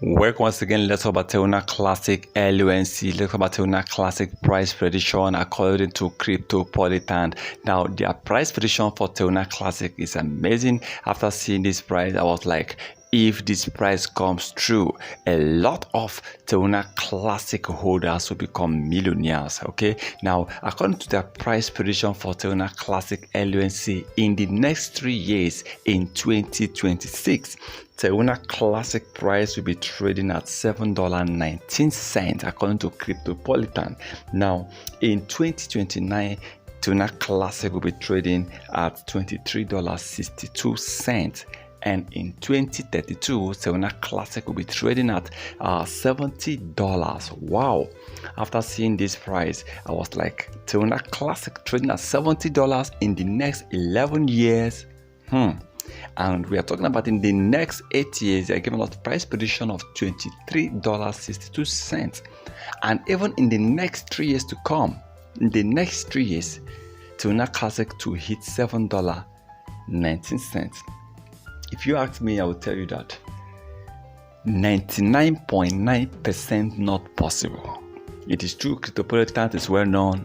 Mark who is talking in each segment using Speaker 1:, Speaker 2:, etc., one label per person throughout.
Speaker 1: Welcome once again. Let's talk about Terra Classic LUNC. Let's talk about Terra Classic price prediction according to Cryptopolitan. Now, their price prediction for Terra Classic is amazing. After seeing this price, I was like, if this price comes true, a lot of Terra Classic holders will become millionaires. Okay, now according to their price prediction for Terra Classic LUNC in the next 3 years in 2026, Terra Classic price will be trading at $7.19 according to Cryptopolitan. Now in 2029, Terra Classic will be trading at $23.62. And in 2032, Terra Classic will be trading at $70. Wow! After seeing this price, I was like, Terra Classic trading at $70 in the next 11 years. And we are talking about in the next 8 years, they are giving us price prediction of $23.62. And even in the next 3 years to come, in the next 3 years, Terra Classic to hit $7.19. If you ask me, I will tell you that 99.9% not possible. It is true, Cryptopolitan is well known.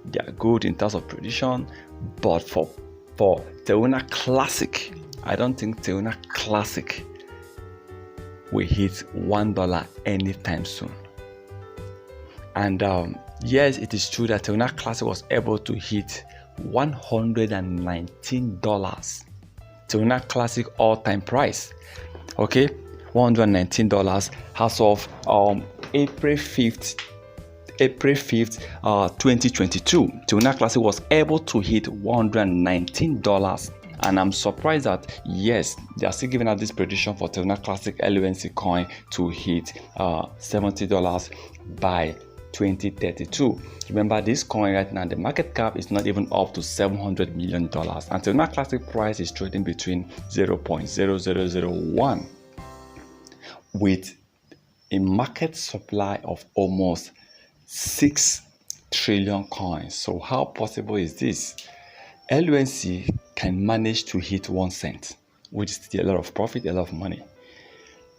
Speaker 1: They are good in terms of prediction, but for Terra Classic, I don't think Terra Classic will hit $1 anytime soon. And yes, it is true that Terra Classic was able to hit $119. Terra Classic all-time price, okay, $119 as of April 5th, 2022. Terra Classic was able to hit $119, and I'm surprised that yes, they are still giving out this prediction for Terra Classic LUNC coin to hit $70 by 2032. Remember, this coin right now, the market cap is not even up to $700 million, and Terra Classic price is trading between 0.0001 with a market supply of almost 6 trillion coins. So how possible is this? LUNC can manage to hit 1 cent, which is still a lot of profit, a lot of money.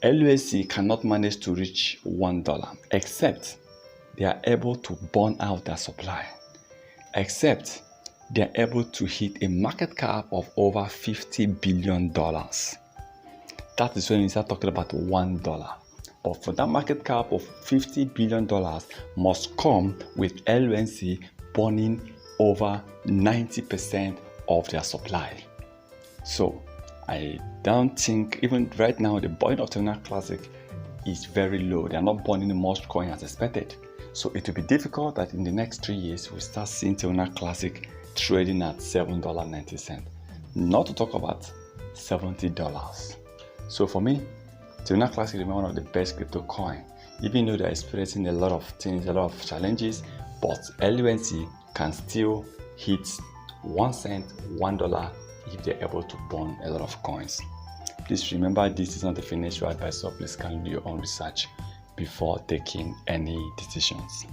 Speaker 1: LUNC cannot manage to reach $1, except they are able to burn out their supply, except they are able to hit a market cap of over $50 billion. That is when we start talking about $1. But for that market cap of $50 billion must come with LUNC burning over 90% of their supply. So I don't think, even right now, the burning of Terra Classic is very low. They are not burning much coin as expected. So it will be difficult that in the next 3 years we start seeing Terra Classic trading at $7.90, not to talk about $70. So for me, Terra Classic remains one of the best crypto coin, even though they're experiencing a lot of things, a lot of challenges. But LUNC can still hit 1 cent, $1 if they're able to burn a lot of coins. Please remember, this is not a financial advice, so please can do your own research before taking any decisions.